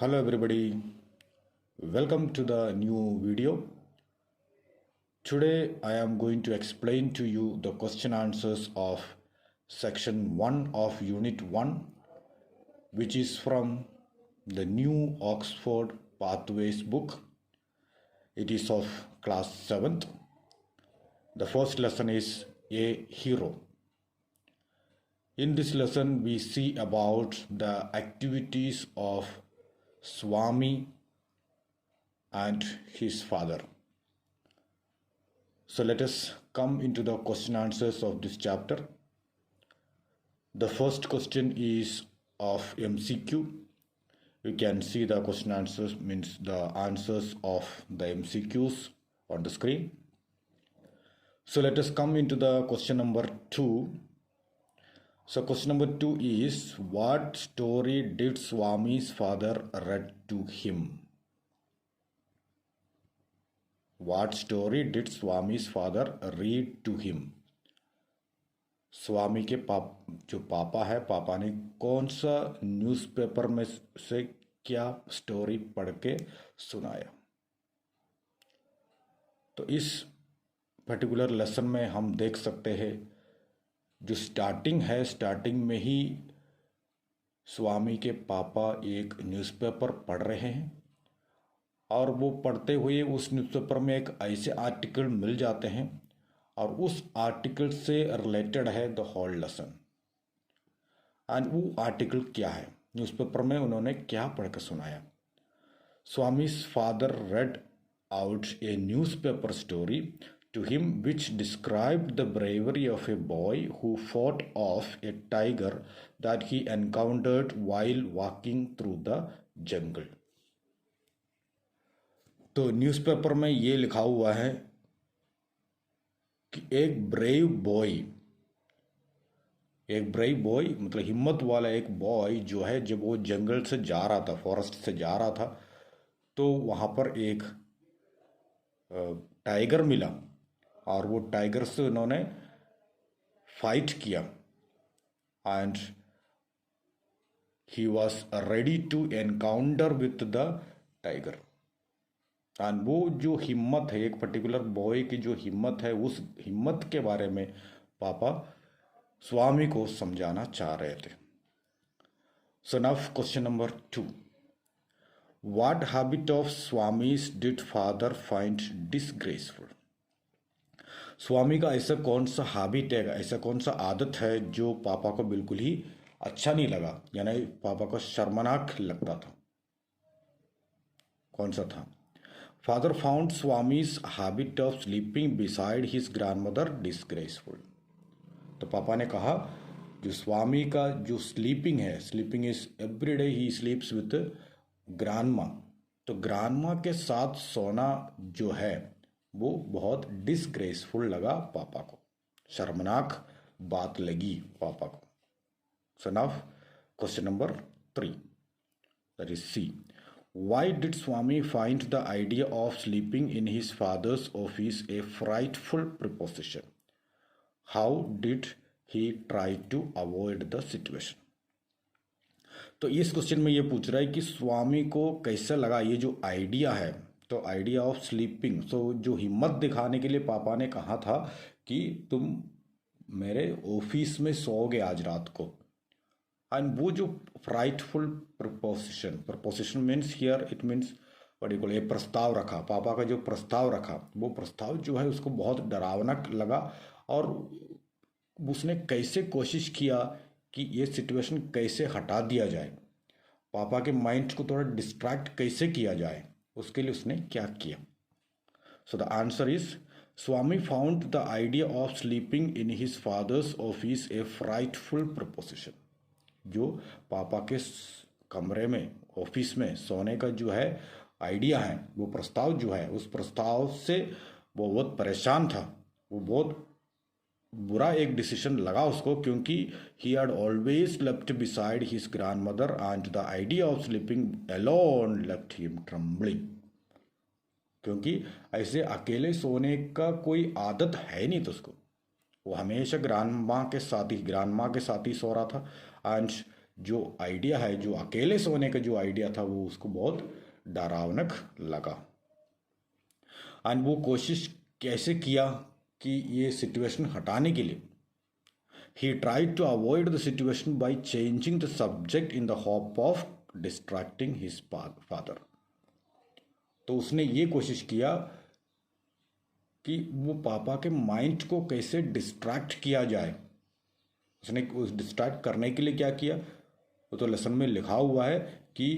Hello everybody, welcome to the new video. Today I am going to explain to you the question answers of section 1 of unit 1, which is from the new Oxford Pathways book. It is of class 7th. The first lesson is A Hero. In this lesson we see about the activities of Swami and his father. So let us come into the question answers of this chapter. The first question is of MCQ. You can see the question answers, means the answers of the MCQs on the screen. So let us come into the question number 2. So question number 2 is, what story did Swami's father read to him? What story did Swami's father read to him? स्वामी के जो पापा है, पापा ने कौन सा newspaper में से क्या स्टोरी पढ़ के सुनाया? तो इस पर्टिकुलर लेसन में हम देख सकते हैं जो स्टार्टिंग है, स्टार्टिंग में ही स्वामी के पापा एक न्यूज़पेपर पढ़ रहे हैं और वो पढ़ते हुए उस न्यूज़पेपर में एक ऐसे आर्टिकल मिल जाते हैं और उस आर्टिकल से रिलेटेड है द होल लेसन। एंड वो आर्टिकल क्या है, न्यूज़पेपर में उन्होंने क्या पढ़ कर सुनाया? स्वामी's father read out a newspaper story to him which described the bravery of a boy who fought off a tiger that he encountered while walking through the jungle. तो न्यूज़पेपर में ये लिखा हुआ है कि एक ब्रेव बॉय मतलब हिम्मत वाला एक बॉय जो है, जब वो जंगल से जा रहा था, फॉरेस्ट से जा रहा था, तो वहाँ पर एक टाइगर मिला और वो टाइगर से उन्होंने फाइट किया and he was ready to encounter with the tiger. And वो जो हिम्मत है, एक पर्टिकुलर बॉय की जो हिम्मत है, उस हिम्मत के बारे में पापा स्वामी को समझाना चाह रहे थे। So now question number 2, what habit of Swami's did father find disgraceful? Swami का ऐसा कौन सा हैबिट है, ऐसा कौन सा आदत है जो पापा को बिल्कुल ही अच्छा नहीं लगा, यानी पापा को शर्मनाक लगता था? कौन सा था? Father found Swami's habit of sleeping beside his grandmother disgraceful. तो पापा ने कहा जो स्वामी का जो स्लीपिंग है, sleeping is every day he स्लीप्स with grandma, तो ग्रैंडमा के साथ सोना जो है वो बहुत डिसग्रेसफुल लगा पापा को, शर्मनाक बात लगी पापा को। So now question number 3, that is C, why did Swami find the idea of sleeping in his father's office a frightful proposition? How did he try to avoid the situation? तो इस क्वेश्चन में ये पूछ रहा है कि स्वामी को कैसा लगा ये जो आइडिया है, तो आइडिया ऑफ स्लीपिंग। तो जो हिम्मत दिखाने के लिए पापा ने कहा था कि तुम मेरे ऑफिस में सोओगे आज रात को, एंड वो जो frightful preposition means here it means what ये प्रस्ताव रखा, पापा का जो प्रस्ताव रखा, वो प्रस्ताव जो है उसको बहुत डरावना लगा और उसने कैसे कोशिश किया कि ये सिचुएशन कैसे हटा दिया जाए, पापा के माइंड को थोड़ा डिस्ट्रैक्ट कैसे किया जाए, उसके लिए उसने क्या किया? So the answer is, Swami found the idea of sleeping in his father's office A frightful preposition. जो पापा के कमरे में, ऑफिस में सोने का जो है आइडिया है, वो प्रस्ताव जो है, उस प्रस्ताव से वो बहुत परेशान था, वो बहुत बुरा एक डिसीजन लगा उसको, क्योंकि he had always slept beside his grandmother and the idea of sleeping alone left him trembling. क्योंकि ऐसे अकेले सोने का कोई आदत है नहीं तो उसको, वो हमेशा ग्रैंडमा के साथ ही सो रहा था। एंड जो आइडिया है, जो अकेले सोने का जो आइडिया था, वो उसको बहुत डरावनक लगा। एंड वो कोशिश कैसे किया कि ये सिचुएशन हटाने के लिए, he tried to avoid the situation by changing the subject in the hope of distracting his father। तो उसने ये कोशिश किया कि वो पापा के माइंड को कैसे डिस्ट्रैक्ट किया जाए। उसने उस डिस्ट्रैक्ट करने के लिए क्या किया, वो तो लेसन में लिखा हुआ है कि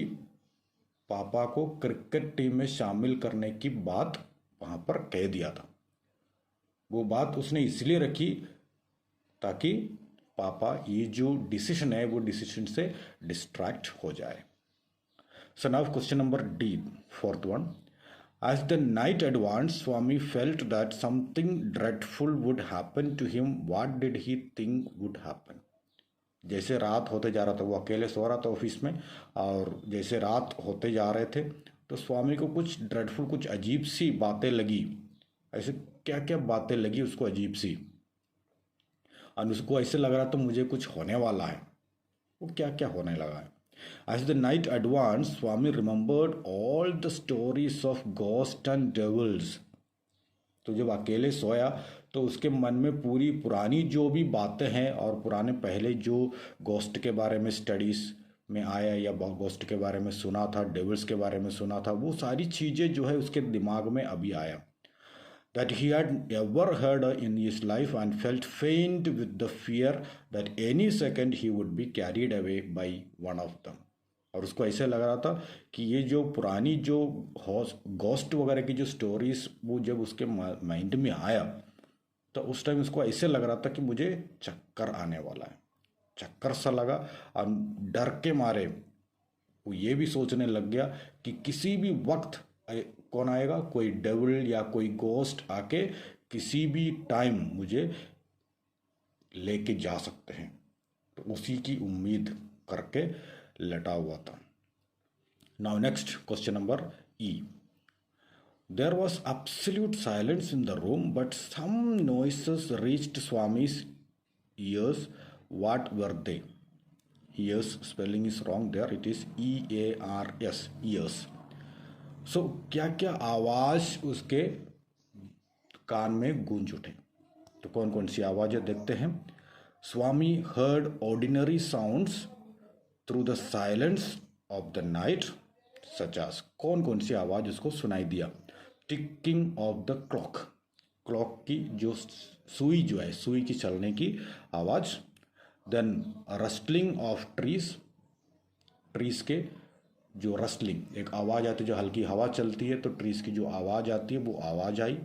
पापा को क्रिकेट टीम में शामिल करने की बात वहां पर कह दिया था। वो बात उसने इसलिए रखी ताकि पापा ये जो डिसीजन है वो डिसीजन से डिस्ट्रैक्ट हो जाए। सो now question number D, fourth one. As the night advanced, Swami felt that something dreadful would happen to him. What did he think would happen? जैसे रात होते जा रहा था, वो अकेले सो रहा था ऑफिस में, और जैसे रात होते जा रहे थे तो स्वामी को कुछ ड्रेडफुल, कुछ अजीब सी बातें लगी। ऐसे क्या क्या बातें लगी उसको अजीब सी, और उसको ऐसे लग रहा था मुझे कुछ होने वाला है। वो क्या क्या होने लगा है। As the night advanced, Swami remembered all the stories of ghosts and devils। तो जब अकेले सोया तो उसके मन में पूरी पुरानी जो भी बातें हैं और पुराने पहले जो गोस्ट के बारे में स्टडीज में आया या गोस्ट के बारे में सुना था, डेविल्स के बारे में सुना था, वो सारी चीज़ें जो है उसके दिमाग में अभी आया। That he had ever heard in his life, and felt faint with the fear that any second he would be carried away by one of them। और उसको ऐसे लग रहा था कि ये जो पुरानी जो गोस्ट वगैरह की जो स्टोरीज वो जब उसके माइंड में आया तो उस टाइम उसको ऐसे लग रहा था कि मुझे चक्कर आने वाला है, चक्कर सा लगा। और डर के मारे वो ये भी सोचने लग गया कि किसी भी वक्त कौन आएगा, कोई डेविल या कोई गोस्ट आके किसी भी टाइम मुझे लेके जा सकते हैं। तो उसी की उम्मीद करके लेटा हुआ था। Now next question number E. There was absolute silence in the room but some noises reached Swami's ears. What were they? Ears spelling is wrong there, it is EARS, ears. So क्या क्या आवाज उसके कान में गूंज उठे। तो कौन कौन सी आवाजें देखते हैं। Swami heard ordinary sounds through the silence of the night such as. कौन कौन सी आवाज उसको सुनाई दिया। Ticking of the clock, clock की जो सुई जो है, सुई की चलने की आवाज। देन रस्टलिंग ऑफ ट्रीज, ट्रीज के जो रस्टलिंग, एक आवाज़ आती है, जो हल्की हवा चलती है तो ट्रीज की जो आवाज़ आती है वो आवाज़ आई।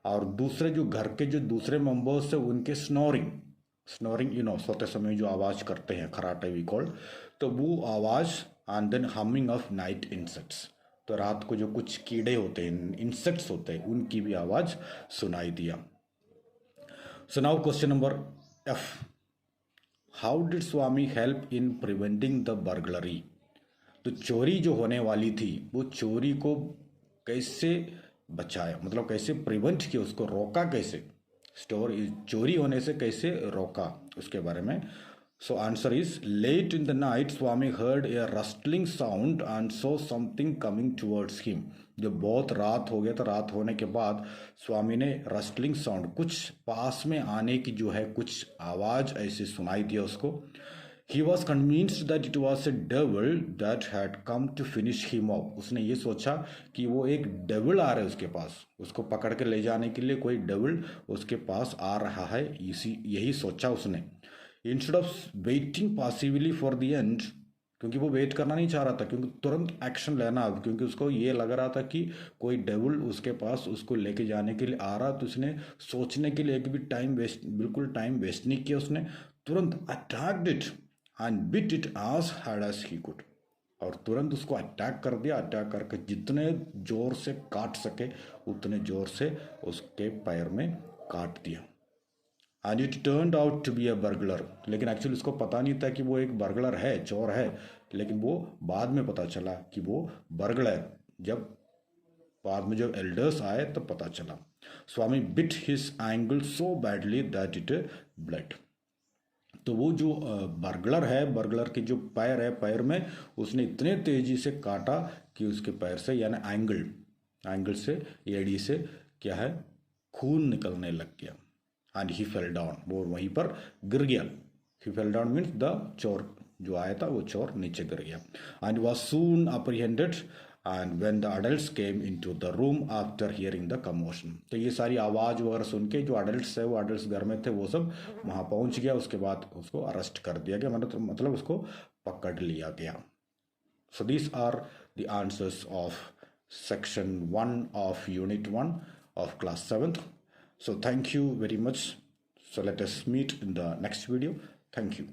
और दूसरे जो घर के जो दूसरे मेंबर्स है उनके स्नोरिंग, स्नोरिंग सोते समय जो आवाज़ करते हैं, खराटे वी कॉल्ड, तो वो आवाज़। And then humming of night insects, तो रात को जो कुछ कीड़े होते हैं, इंसेक्ट्स होते हैं, उनकी भी आवाज़ सुनाई दिया। सो now question number F। How did Swami help in preventing the burglary? तो चोरी जो होने वाली थी वो चोरी को कैसे बचाया, मतलब कैसे प्रिवेंट किया, उसको रोका कैसे, चोरी होने से कैसे रोका, उसके बारे में। So answer is late in the night Swami heard a rustling sound and so something coming towards him. जब बहुत रात हो गया तो रात होने के बाद स्वामी ने रस्टलिंग साउंड, कुछ पास में आने की जो है कुछ आवाज ऐसी सुनाई दिया उसको। He was convinced that it was a devil that had come to finish him off। उसने ये सोचा कि वो एक डेविल आ रहा है उसके पास, उसको पकड़ के ले जाने के लिए कोई डेविल उसके पास आ रहा है, यही सोचा उसने। Instead of waiting possibly for the end, क्योंकि वो वेट करना नहीं चाह रहा था, क्योंकि तुरंत एक्शन लेना अब, क्योंकि उसको ये लग रहा था कि कोई डेविल उसके पास उसको लेके जाने के लिए आ रहा। तो उसने सोचने के लिए एक भी टाइम वेस्ट, बिल्कुल टाइम वेस्ट नहीं किया, उसने तुरंत attacked it and bit it as hard as he could। और तुरंत उसको अटैक कर दिया। अटैक करके जितने जोर से काट सके उतने जोर से उसके पैर में काट दिया। And it turned out to be a burglar. लेकिन एक्चुअली उसको पता नहीं था कि वो एक बर्गलर है, चोर है, लेकिन वो बाद में पता चला कि वो बर्गलर, जब बाद में जब एल्डर्स आए तो पता चला। Swami bit his ankle so badly that it blood. तो वो जो बर्गलर है, बर्गलर के जो पैर है, पैर में उसने इतने तेजी से काटा कि उसके पैर से यानी एंगल से, एड़ी से क्या है, खून निकलने लग गया। एंड ही फेल डाउन, वो वहीं पर गिर गया। He fell down means the चोर जो आया था वो चोर नीचे गिर गया। And was soon apprehended and when the adults came into the room after hearing the commotion. तो ये सारी आवाज़ वगैरह सुन के जो अडल्ट्स है, वो अडल्ट्स घर में थे, वो सब वहाँ पहुँच गया। उसके बाद उसको अरेस्ट कर दिया गया, मतलब उसको पकड़ लिया गया। So these are the answers of section 1 of unit 1 of class 7th. So thank you very much. So let us meet in the next video. Thank you.